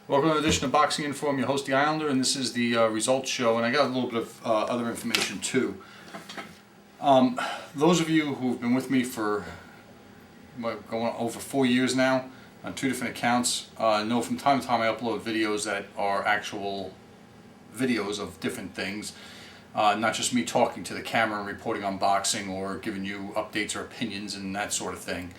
Welcome to an edition of Boxing Info. I'm your host, The Islander, and this is the results show, and I got a little bit of other information too. Those of you who've been with me for going over 4 years now on 2 different accounts know from time to time I upload videos that are actual videos of different things, not just me talking to the camera and reporting on boxing or giving you updates or opinions and that sort of thing.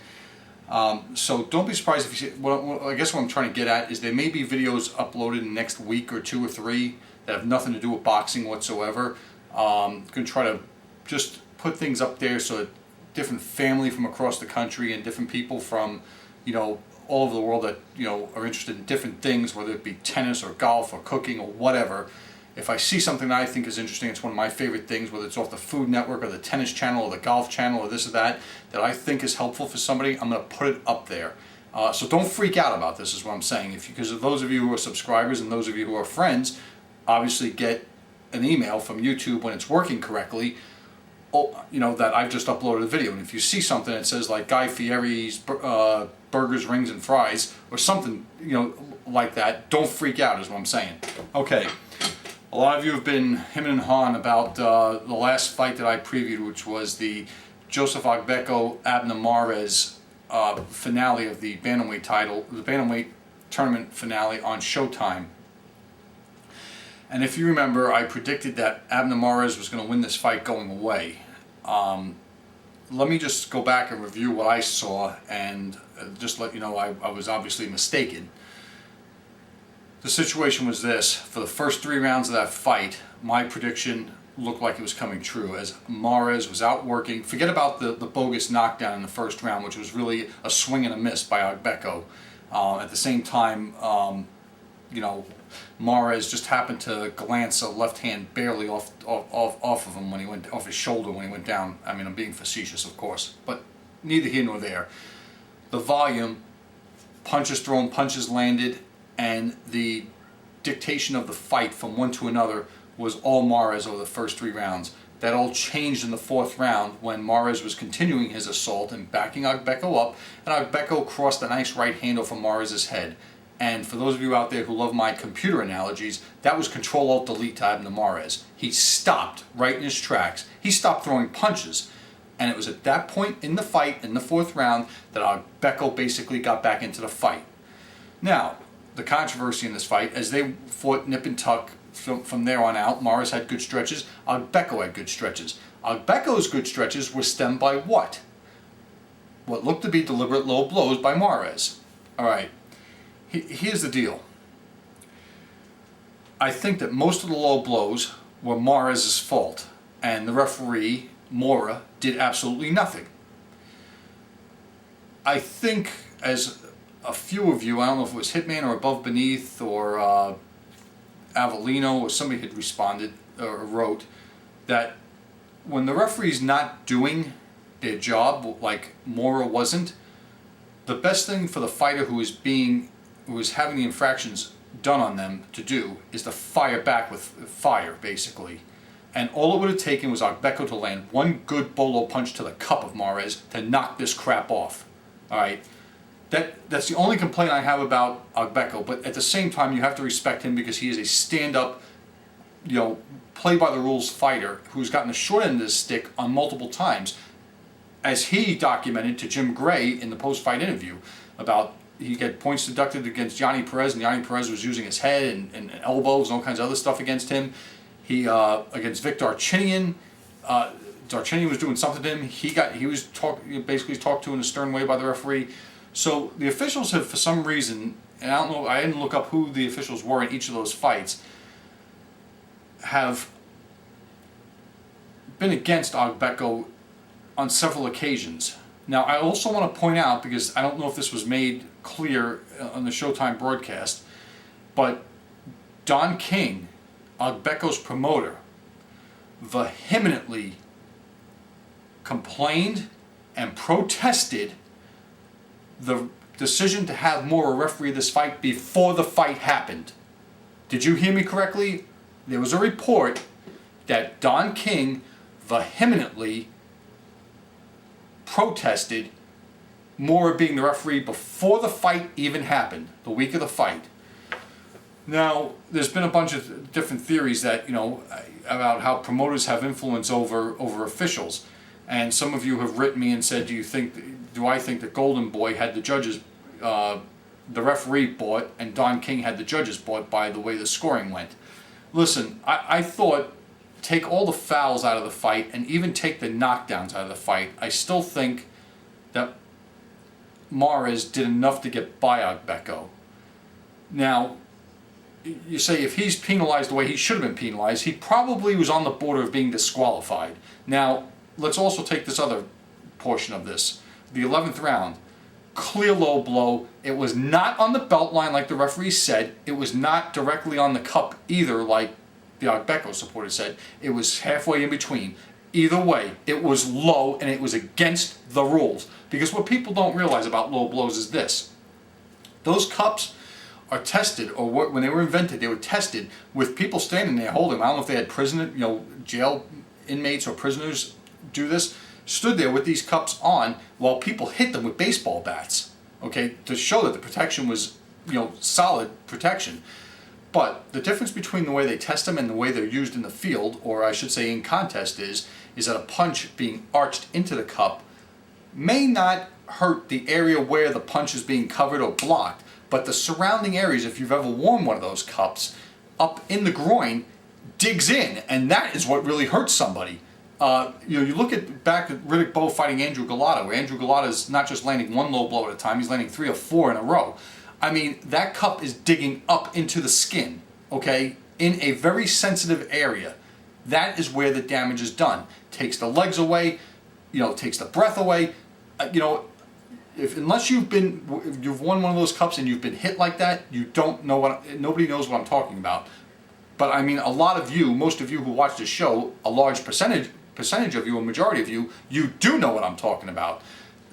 So don't be surprised if you see, I guess what I'm trying to get at is there may be videos uploaded in the next week or 2 or 3 that have nothing to do with boxing whatsoever. I'm going to try to just put things up there so that different family from across the country and different people from, all over the world that, are interested in different things, whether it be tennis or golf or cooking or whatever. If I see something that I think is interesting, it's one of my favorite things, whether it's off the Food Network or the Tennis Channel or the Golf Channel or this or that I think is helpful for somebody, I'm going to put it up there. So don't freak out about this is what I'm saying. Because of those of you who are subscribers and those of you who are friends, obviously get an email from YouTube when it's working correctly, that I've just uploaded a video. And if you see something that says like Guy Fieri's burgers, rings, and fries or something, like that, don't freak out is what I'm saying. Okay. A lot of you have been hemming and hawing about the last fight that I previewed, which was the Mares-Agbeko Abner Mares finale of the bantamweight title, the bantamweight tournament finale on Showtime. And if you remember, I predicted that Abner Mares was going to win this fight going away. Let me just go back and review what I saw and just let you know I was obviously mistaken. The situation was this: for the first 3 rounds of that fight, my prediction looked like it was coming true as Mares was outworking. Forget about the bogus knockdown in the first round, which was really a swing and a miss by Agbeko. At the same time, Mares just happened to glance a left hand barely off of him when he went off his shoulder when he went down. I mean, I'm being facetious, of course, but neither here nor there. The volume, punches thrown, punches landed, and the dictation of the fight from one to another was all Mares over the first 3 rounds. That all changed in the 4th round when Mares was continuing his assault and backing Agbeko up, and Agbeko crossed a nice right hand over Mares' head. And for those of you out there who love my computer analogies, that was Control-Alt-Delete to Abner Mares. He stopped right in his tracks. He stopped throwing punches. And it was at that point in the fight, in the 4th round, that Agbeko basically got back into the fight. Now, the controversy in this fight, as they fought nip and tuck from there on out, Mares had good stretches, Agbeko had good stretches. Agbeko's good stretches were stemmed by what? What looked to be deliberate low blows by Mares. Alright, here's the deal. I think that most of the low blows were Mares' fault, and the referee, Mora, did absolutely nothing. I think, as a few of you, I don't know if it was Hitman or Above Beneath or Avellino or somebody had responded or wrote that when the referee's not doing their job like Mora wasn't, the best thing for the fighter who is having the infractions done on them to do is to fire back with fire, basically. And all it would have taken was Agbeko to land one good bolo punch to the cup of Mares to knock this crap off. Alright? That's the only complaint I have about Agbeko, but at the same time you have to respect him because he is a stand-up, play-by-the-rules fighter who's gotten the short end of the stick on multiple times. As he documented to Jim Gray in the post-fight interview about he got points deducted against Yanni Perez, and Yanni Perez was using his head and elbows and all kinds of other stuff against him. He against Vic Darchinyan, Darchinyan was doing something to him. He was basically talked to in a stern way by the referee. So the officials have, for some reason, and I don't know, I didn't look up who the officials were in each of those fights, have been against Agbeko on several occasions. Now, I also want to point out, because I don't know if this was made clear on the Showtime broadcast, but Don King, Agbeko's promoter, vehemently complained and protested the decision to have Mora referee this fight before the fight happened. Did you hear me correctly? There was a report that Don King vehemently protested Mora being the referee before the fight even happened, the week of the fight. Now, there's been a bunch of different theories that, about how promoters have influence over officials. And some of you have written me and said, do I think that Golden Boy had the judges, the referee bought, and Don King had the judges bought by the way the scoring went? Listen, I thought, take all the fouls out of the fight and even take the knockdowns out of the fight, I still think that Mares did enough to get by Agbeko. Now, you say if he's penalized the way he should have been penalized, he probably was on the border of being disqualified. Now, let's also take this other portion of this. The 11th round, clear low blow. It was not on the belt line like the referee said. It was not directly on the cup either like the Agbeko supporter said. It was halfway in between. Either way, it was low and it was against the rules. Because what people don't realize about low blows is this. Those cups are tested, or when they were invented, they were tested with people standing there holding them. I don't know if they had jail inmates or prisoners do this, stood there with these cups on while people hit them with baseball bats, okay, to show that the protection was, solid protection. But the difference between the way they test them and the way they're used in the field, or I should say in contest, is that a punch being arched into the cup may not hurt the area where the punch is being covered or blocked, but the surrounding areas, if you've ever worn one of those cups, up in the groin, digs in, and that is what really hurts somebody. You look back at Riddick Bowe fighting Andrew Golota, where Andrew Golota is not just landing one low blow at a time, he's landing 3 or 4 in a row. I mean, that cup is digging up into the skin, okay, in a very sensitive area. That is where the damage is done. Takes the legs away, takes the breath away. Unless you've won one of those cups and you've been hit like that, you don't know nobody knows what I'm talking about. But I mean, a lot of you, most of you who watch this show, a large percentage of you, a majority of you, you do know what I'm talking about.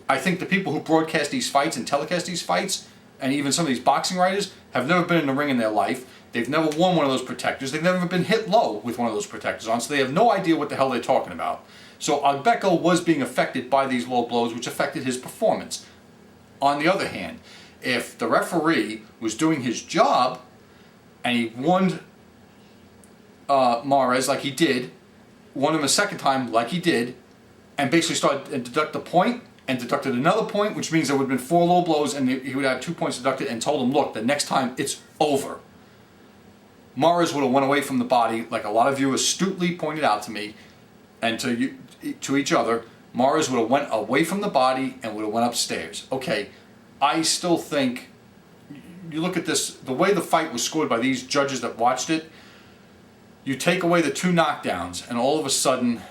I think the people who broadcast these fights and telecast these fights, and even some of these boxing writers, have never been in the ring in their life. They've never worn one of those protectors. They've never been hit low with one of those protectors on, so they have no idea what the hell they're talking about. So Agbeko was being affected by these low blows, which affected his performance. On the other hand, if the referee was doing his job and he warned Mares like he did, warned him a second time like he did, and basically started and deduct a point and deducted another point, which means there would have been 4 low blows and he would have 2 points deducted, and told him, look, the next time it's over. Mares would have went away from the body, like a lot of you astutely pointed out to me and to each other. Mares would have went away from the body and would have went upstairs. Okay, I still think, you look at this, the way the fight was scored by these judges that watched it, you take away the 2 knockdowns and all of a sudden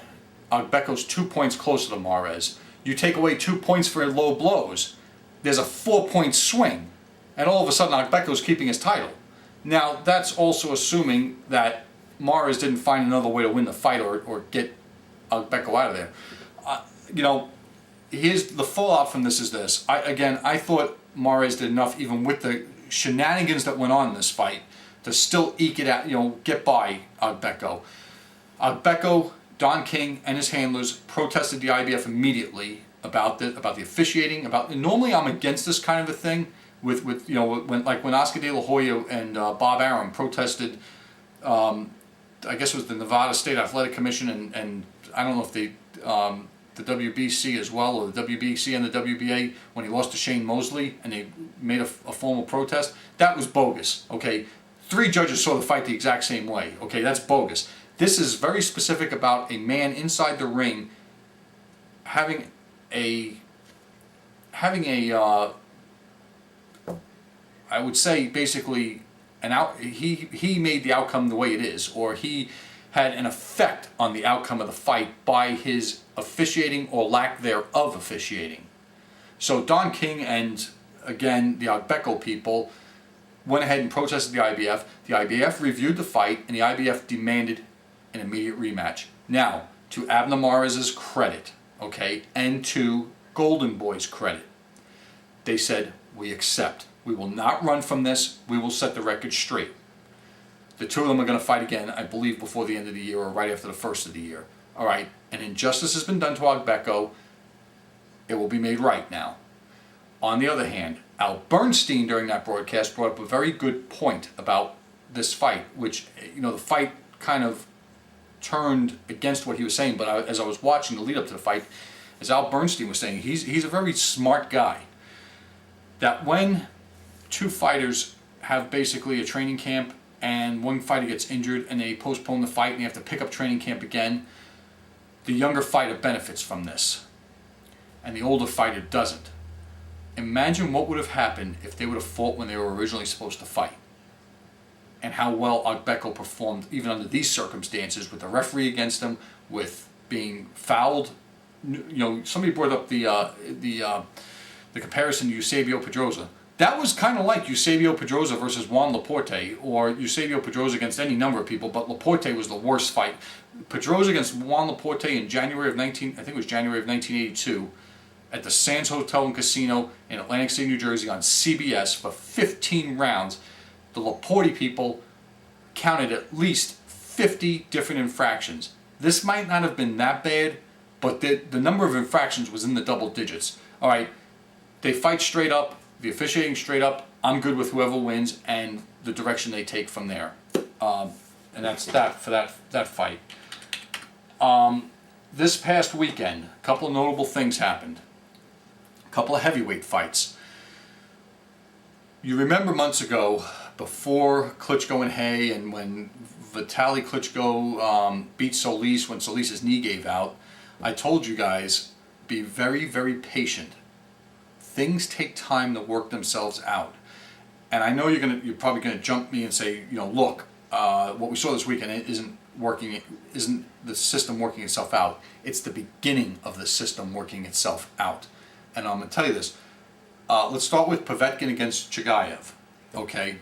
Agbeko's 2 points closer to Mares. You take away 2 points for low blows, there's a 4-point swing, and all of a sudden Agbeko's keeping his title. Now, that's also assuming that Mares didn't find another way to win the fight or get Agbeko out of there. Here's the fallout from this is this. I thought Mares did enough, even with the shenanigans that went on in this fight, to still eke it out, get by Agbeko. Agbeko, Don King, and his handlers protested the IBF immediately about the officiating. Normally I'm against this kind of a thing when Oscar De La Hoya and Bob Arum protested. I guess it was the Nevada State Athletic Commission and I don't know if the WBC as well, or the WBC and the WBA, when he lost to Shane Mosley and they made a formal protest. That was bogus, okay? 3 judges saw the fight the exact same way, okay? That's bogus. This is very specific about a man inside the ring having a I would say basically he made the outcome the way it is, or he had an effect on the outcome of the fight by his officiating or lack thereof officiating. So Don King and, again, the Agbeko people went ahead and protested the IBF. The IBF reviewed the fight, and the IBF demanded an immediate rematch. Now, to Abner Mares' credit, okay, and to Golden Boy's credit, they said, we accept. We will not run from this. We will set the record straight. The 2 of them are going to fight again, I believe, before the end of the year or right after the first of the year. All right, an injustice has been done to Agbeko. It will be made right now. On the other hand, Al Bernstein during that broadcast brought up a very good point about this fight, which, you know, the fight kind of turned against what he was saying. But as I was watching the lead up to the fight, as Al Bernstein was saying, he's a very smart guy. That when two fighters have basically a training camp and one fighter gets injured and they postpone the fight and they have to pick up training camp again, the younger fighter benefits from this and the older fighter doesn't. Imagine what would have happened if they would have fought when they were originally supposed to fight, and how well Agbeko performed even under these circumstances, with the referee against him, with being fouled. You know, somebody brought up the comparison to Eusebio Pedrosa. That was kind of like Eusebio Pedrosa versus Juan Laporte, or Eusebio Pedrosa against any number of people, but Laporte was the worst fight. Pedrosa against Juan Laporte in January of 1982, at the Sands Hotel and Casino in Atlantic City, New Jersey, on CBS for 15 rounds. The Laporte people counted at least 50 different infractions. This might not have been that bad, but the number of infractions was in the double digits. All right, they fight straight up, the officiating straight up. I'm good with whoever wins and the direction they take from there. And that's that for that fight. This past weekend, a couple of notable things happened. A couple of heavyweight fights. You remember months ago, before Klitschko and Hay, and when Vitaly Klitschko beat Solis, when Solis' knee gave out, I told you guys, be very, very patient. Things take time to work themselves out. And I know you're probably gonna jump me and say, you know, look, what we saw this weekend isn't the system working itself out. It's the beginning of the system working itself out. And I'm gonna tell you this. Let's start with Povetkin against Chagaev. Okay.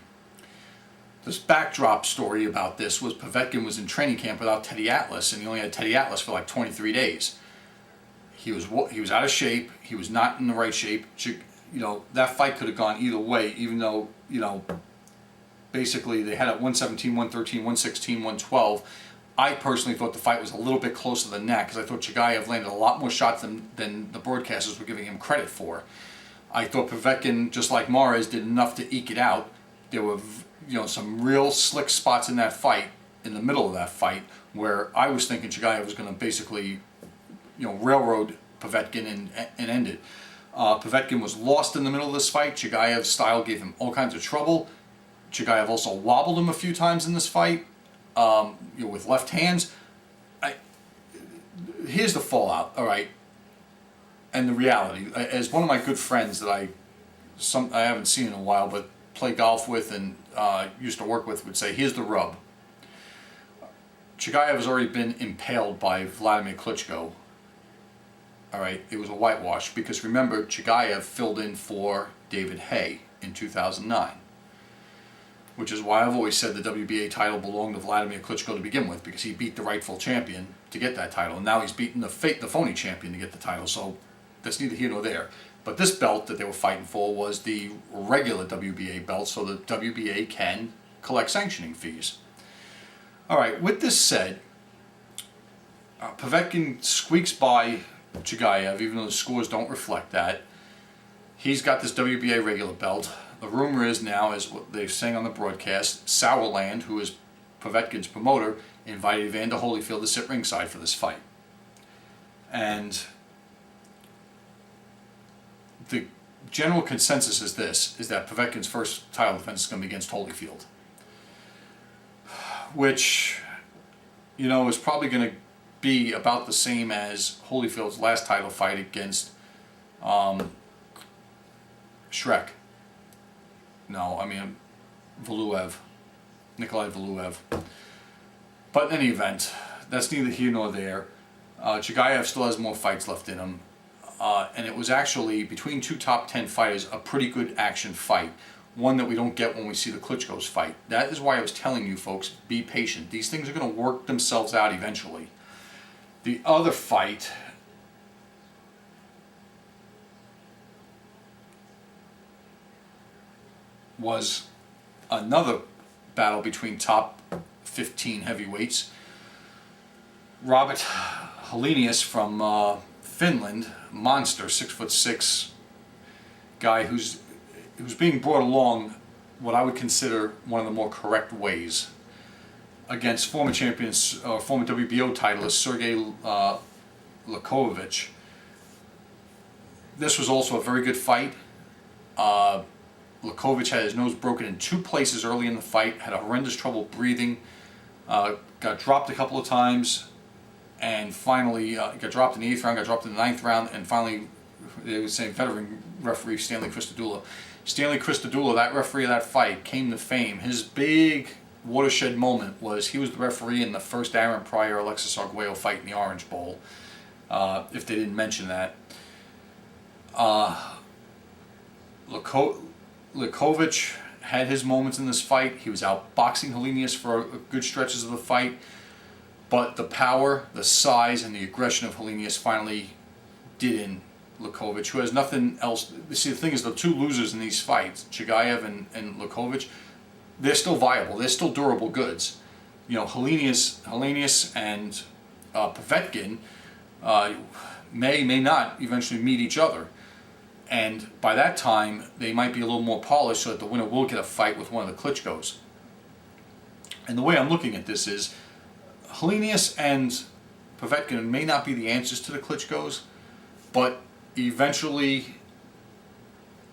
This backdrop story about this was Povetkin was in training camp without Teddy Atlas, and he only had Teddy Atlas for like 23 days. He was out of shape. He was not in the right shape. You know, that fight could have gone either way, even though, you know, basically they had it 117, 113, 116, 112. I personally thought the fight was a little bit closer than that, because I thought Chagaev landed a lot more shots than the broadcasters were giving him credit for. I thought Povetkin, just like Mares, did enough to eke it out. There were, you know, some real slick spots in that fight, in the middle of that fight, where I was thinking Chagaev was going to basically, you know, railroad Povetkin and end it. Povetkin was lost in the middle of this fight. Chagaev's style gave him all kinds of trouble. Chagaev also wobbled him a few times in this fight, you know, with left hands. Here's the fallout, all right, and the reality. As one of my good friends that I haven't seen in a while, but play golf with and used to work with, would say, here's the rub. Chagaev has already been impaled by Vladimir Klitschko. All right, it was a whitewash, because remember, Chagaev filled in for David Hay in 2009, which is why I've always said the WBA title belonged to Vladimir Klitschko to begin with, because he beat the rightful champion to get that title, and now he's beaten the phony champion to get the title, so that's neither here nor there. But this belt that they were fighting for was the regular WBA belt, so the WBA can collect sanctioning fees. All right, with this said, Povetkin squeaks by Chagaev, even though the scores don't reflect that. He's got this WBA regular belt. The rumor is now, as what they're saying on the broadcast, Sauerland, who is Povetkin's promoter, invited Evander Holyfield to sit ringside for this fight. And the general consensus is this, is that Povetkin's first title defense is going to be against Holyfield. Which, you know, is probably going to be about the same as Holyfield's last title fight against Shrek. No, I mean Valuev, Nikolai Valuev. But in any event, that's neither here nor there. Chagaev still has more fights left in him. And it was actually, between two top 10 fighters, a pretty good action fight. One that we don't get when we see the Klitschko's fight. That is why I was telling you folks, be patient. These things are going to work themselves out eventually. The other fight was another battle between top 15 heavyweights. Robert Helenius from Finland, monster, 6'6" guy who's being brought along what I would consider one of the more correct ways against former champions, former WBO titleist Sergey Lakovich. This was also a very good fight. Lakovich had his nose broken in 2 places early in the fight, had a horrendous trouble breathing, got dropped a couple of times, and finally got dropped in the 8th round, got dropped in the 9th round, and finally, they were saying veteran referee Stanley Christodoulou. Stanley Christodoulou, that referee of that fight, came to fame. His big watershed moment was he was the referee in the first Aaron Pryor-Alexis Arguello fight in the Orange Bowl, if they didn't mention that. Lakovich had his moments in this fight. He was out boxing Helenius for good stretches of the fight, but the power, the size, and the aggression of Helenius finally did in Lakovich, who has nothing else. See, the thing is, the 2 losers in these fights, Chagaev and Lakovich, they're still viable. They're still durable goods. You know, Helenius and Povetkin may not eventually meet each other. And by that time, they might be a little more polished so that the winner will get a fight with one of the Klitschkos. And the way I'm looking at this is, Helenius and Povetkin may not be the answers to the Klitschkos, but eventually,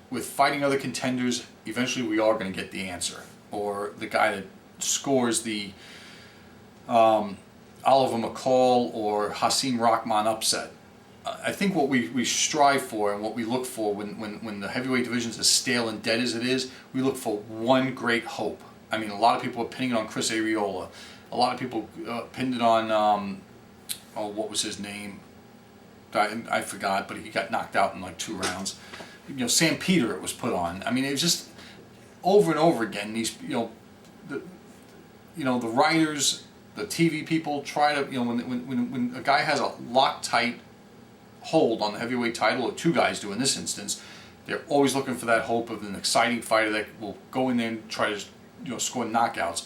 with fighting other contenders, eventually we are going to get the answer. Or the guy that scores the Oliver McCall or Hasim Rahman upset. I think what we strive for and what we look for when the heavyweight division is as stale and dead as it is, we look for one great hope. I mean, a lot of people are pinning it on Chris Arreola. A lot of people pinned it on, what was his name? I forgot, but he got knocked out in like 2 rounds. You know, Sam Peter it was put on. I mean, it was just over and over again. These, the writers, the TV people try to, when a guy has a Loctite hold on the heavyweight title, or 2 guys do in this instance, they're always looking for that hope of an exciting fighter that will go in there and try to score knockouts.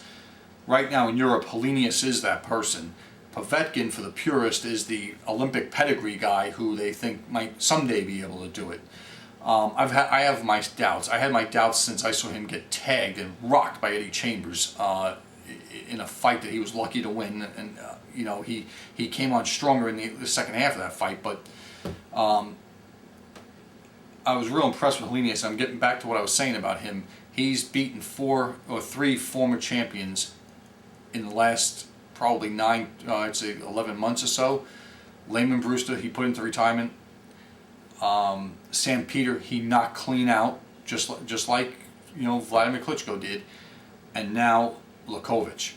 Right now in Europe, Helenius is that person. Povetkin, for the purist, is the Olympic pedigree guy who they think might someday be able to do it. I have my doubts. I had my doubts since I saw him get tagged and rocked by Eddie Chambers in a fight that he was lucky to win, and he came on stronger in the second half of that fight. But I was real impressed with Helenius. I'm getting back to what I was saying about him. He's beaten 4 or 3 former champions in the last probably 11 months or so. Layman Brewster, he put into retirement. Sam Peter, he knocked clean out, just like Vladimir Klitschko did, and now Lakovich.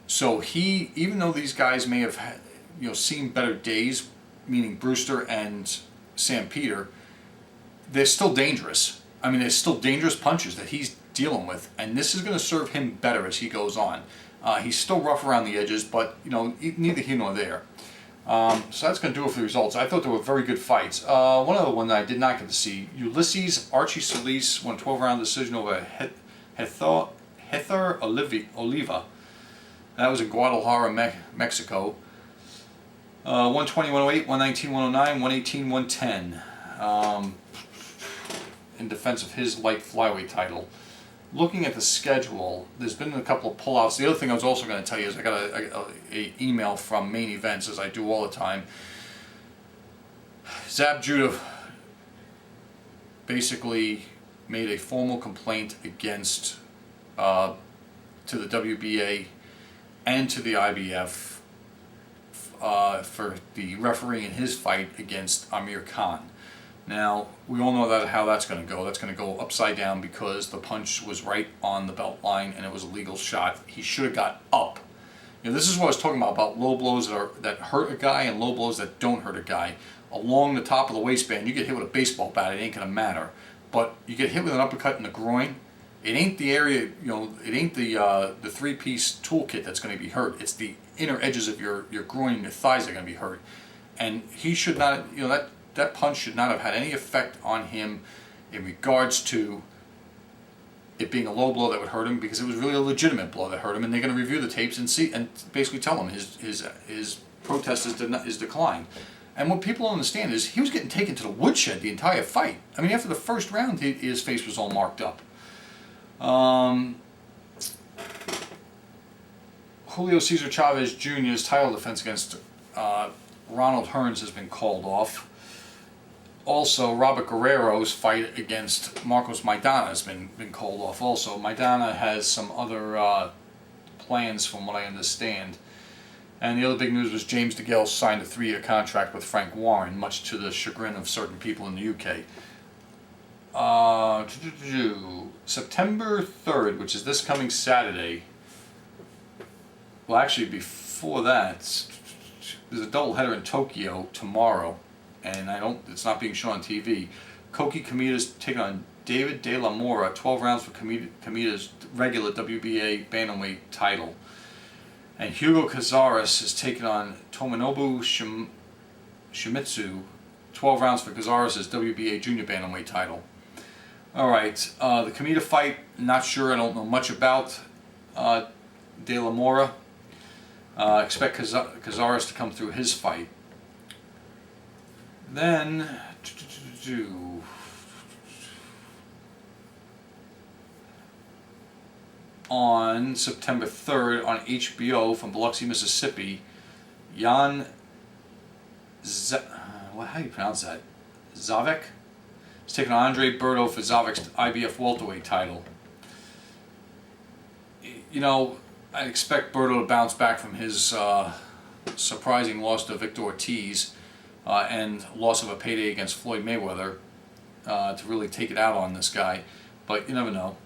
So even though these guys may have seen better days, meaning Brewster and Sam Peter, they're still dangerous. I mean, they're still dangerous punches that he's dealing with, and this is going to serve him better as he goes on. He's still rough around the edges, but neither here nor there. So that's going to do it for the results. I thought they were very good fights. One other one that I did not get to see, Ulysses Archie Solis won a 12-round decision over Heather Oliva. That was in Guadalajara, Mexico. 120, 108, 119, 109, 118, 110. In defense of his light flyweight title. Looking at the schedule, there's been a couple of pullouts. The other thing I was also going to tell you is I got a email from Main Events, as I do all the time. Zab Judah basically made a formal complaint against to the WBA and to the IBF for the referee in his fight against Amir Khan. Now, we all know how that's going to go. That's going to go upside down because the punch was right on the belt line and it was a legal shot. He should have got up. This is what I was talking about low blows that hurt a guy and low blows that don't hurt a guy. Along the top of the waistband, you get hit with a baseball bat, it ain't going to matter. But you get hit with an uppercut in the groin, it ain't the area, it ain't the three-piece toolkit that's going to be hurt. It's the inner edges of your groin and your thighs that are going to be hurt. And he should not, that punch should not have had any effect on him in regards to it being a low blow that would hurt him, because it was really a legitimate blow that hurt him, and they're going to review the tapes and see and basically tell him his protest is declined. And what people don't understand is he was getting taken to the woodshed the entire fight. I mean, after the first round, his face was all marked up. Julio Cesar Chavez Jr.'s title defense against Ronald Hearns has been called off. Also, Robert Guerrero's fight against Marcos Maidana has been called off also. Maidana has some other plans from what I understand. And the other big news was James DeGale signed a 3-year contract with Frank Warren, much to the chagrin of certain people in the UK. September 3rd, which is this coming Saturday. Well, actually, before that, there's a doubleheader in Tokyo tomorrow, and it's not being shown on TV. Koki Komida's taking on David De La Mora, 12 rounds for Komida's regular WBA bantamweight title. And Hugo Cazares is taking on Tomonobu Shimizu, 12 rounds for Cazares' WBA junior bantamweight title. Alright, the Komida fight, not sure, I don't know much about De La Mora. Expect Cazares to come through his fight. Then, on September 3rd on HBO from Biloxi, Mississippi, how do you pronounce that? Zavek? He's taking on Andre Berto for Zavek's IBF welterweight title. You know, I expect Berto to bounce back from his surprising loss to Victor Ortiz and loss of a payday against Floyd Mayweather to really take it out on this guy, but you never know.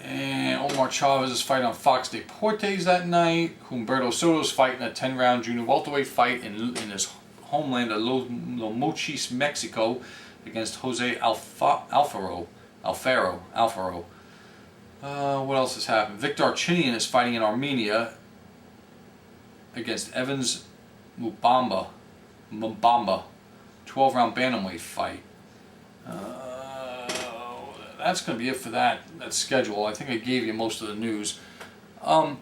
And Omar Chavez is fighting on Fox Deportes that night. Humberto Soto's fighting a 10-round junior welterweight fight in his homeland of Los Mochis, Mexico, against Jose Alfaro. What else has happened? Victor Archinian is fighting in Armenia against Evans Mbamba, 12-round bantamweight fight. That's going to be it for that schedule. I think I gave you most of the news. A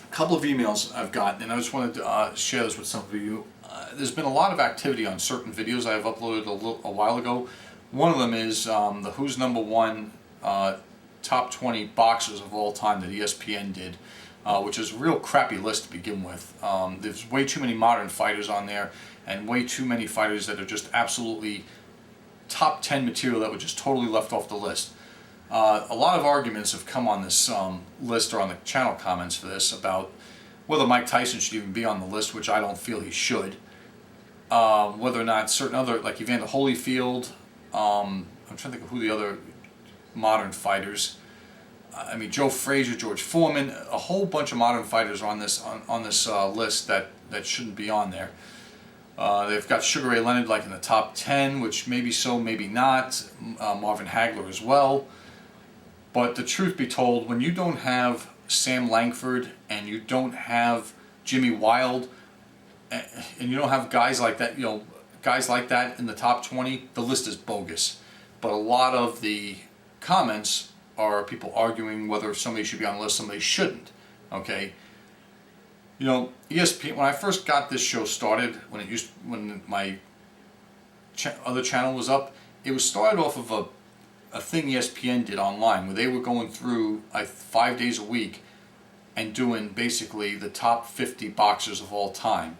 couple of emails I've gotten, and I just wanted to share this with some of you. There's been a lot of activity on certain videos I have uploaded a while ago. One of them is the Who's Number One Top 20 Boxers of All Time that ESPN did, which is a real crappy list to begin with. There's way too many modern fighters on there, and way too many fighters that are just absolutely top 10 material that were just totally left off the list. A lot of arguments have come on this list or on the channel comments for this about whether Mike Tyson should even be on the list, which I don't feel he should. Whether or not certain other, like Evander Holyfield, I'm trying to think of who the other modern fighters. I mean, Joe Frazier, George Foreman, a whole bunch of modern fighters are on this list that shouldn't be on there. They've got Sugar Ray Leonard like in the top 10, which maybe so, maybe not. Marvin Hagler as well. But the truth be told, when you don't have Sam Langford and you don't have Jimmy Wild and you don't have guys like that, guys like that in the top 20, the list is bogus. But a lot of the comments are people arguing whether somebody should be on the list, somebody shouldn't. Okay. ESPN, when I first got this show started, when my other channel was up, it was started off of a thing ESPN did online where they were going through 5 days a week and doing basically the top 50 boxers of all time.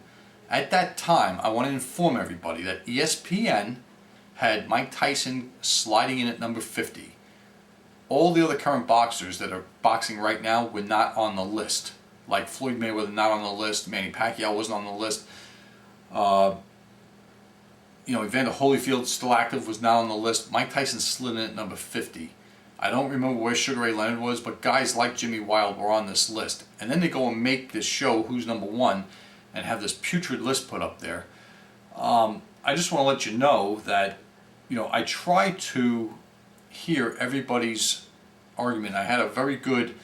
At that time, I want to inform everybody that ESPN had Mike Tyson sliding in at number 50. All the other current boxers that are boxing right now were not on the list. Like Floyd Mayweather not on the list, Manny Pacquiao wasn't on the list. Evander Holyfield, still active, was not on the list. Mike Tyson slid in at number 50. I don't remember where Sugar Ray Leonard was, but guys like Jimmy Wild were on this list. And then they go and make this show, Who's Number One, and have this putrid list put up there. I just want to let you know that, I try to hear everybody's argument. I had a very good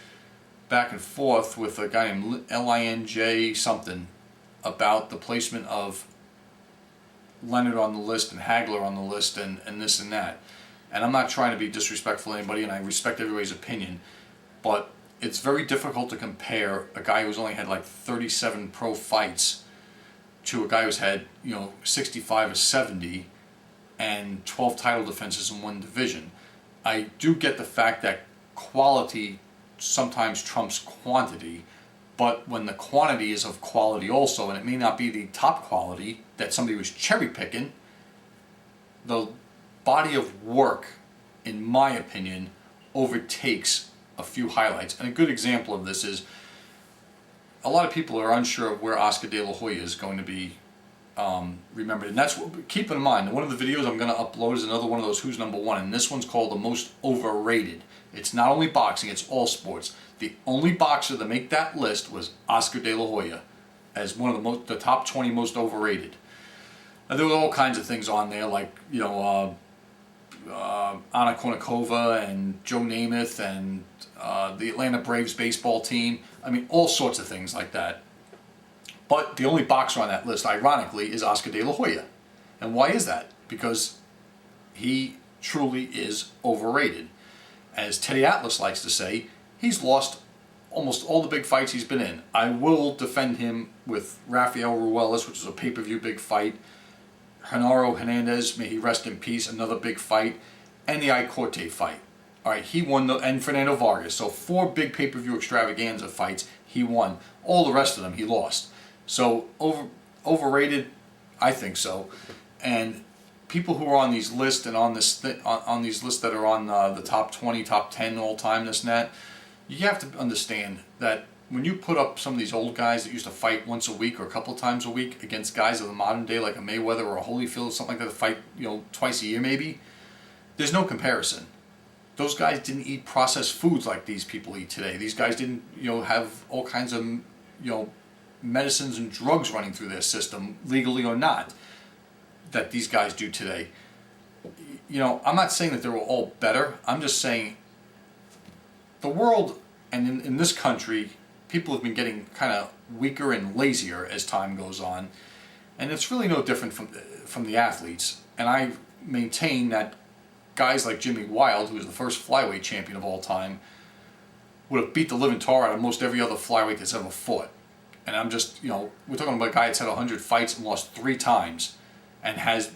back and forth with a guy named Linj something about the placement of Leonard on the list and Hagler on the list and this and that. And I'm not trying to be disrespectful to anybody, and I respect everybody's opinion, but it's very difficult to compare a guy who's only had like 37 pro fights to a guy who's had 65 or 70 and 12 title defenses in one division. I do get the fact that quality sometimes trumps quantity, but when the quantity is of quality also, and it may not be the top quality that somebody was cherry picking, the body of work, in my opinion, overtakes a few highlights. And a good example of this is a lot of people are unsure of where Oscar De La Hoya is going to be remembered. And that's what, keep in mind, one of the videos I'm going to upload is another one of those Who's Number One, and this one's called The Most Overrated. It's not only boxing, it's all sports. The only boxer to make that list was Oscar De La Hoya as one of the top 20 most overrated. And there were all kinds of things on there, like, you know, Anna Kournikova and Joe Namath and the Atlanta Braves baseball team. I mean, all sorts of things like that. But the only boxer on that list, ironically, is Oscar De La Hoya. And why is that? Because he truly is overrated. As Teddy Atlas likes to say, he's lost almost all the big fights he's been in. I will defend him with Rafael Ruelas, which is a pay-per-view big fight, Genaro Hernandez, may he rest in peace, another big fight, and the Corte fight. All right, he won, and Fernando Vargas. So 4 big pay-per-view extravaganza fights, he won. All the rest of them, he lost. So overrated, I think so. And people who are on these lists and on these lists that are on the top 20, top 10 all time, this and that, you have to understand that when you put up some of these old guys that used to fight once a week or a couple times a week against guys of the modern day like a Mayweather or a Holyfield, something like that, fight, you know, twice a year maybe, there's no comparison. Those guys didn't eat processed foods like these people eat today. These guys didn't, you know, have all kinds of, you know, medicines and drugs running through their system, legally or not, that these guys do today. You know, I'm not saying that they were all better. I'm just saying the world, and in this country, people have been getting kind of weaker and lazier as time goes on, and it's really no different from the athletes. And I maintain that guys like Jimmy Wild, who was the first flyweight champion of all time, would have beat the living tar out of most every other flyweight that's ever fought. And I'm just, you know, we're talking about a guy that's had 100 fights and lost 3 times, and has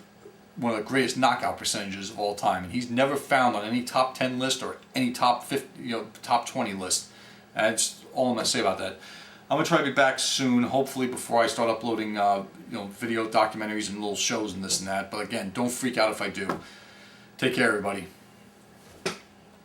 one of the greatest knockout percentages of all time. And he's never found on any top 10 list or any top 50, you know, top 20 list. And that's all I'm going to say about that. I'm going to try to be back soon, hopefully before I start uploading, you know, video documentaries and little shows and this and that. But again, don't freak out if I do. Take care, everybody.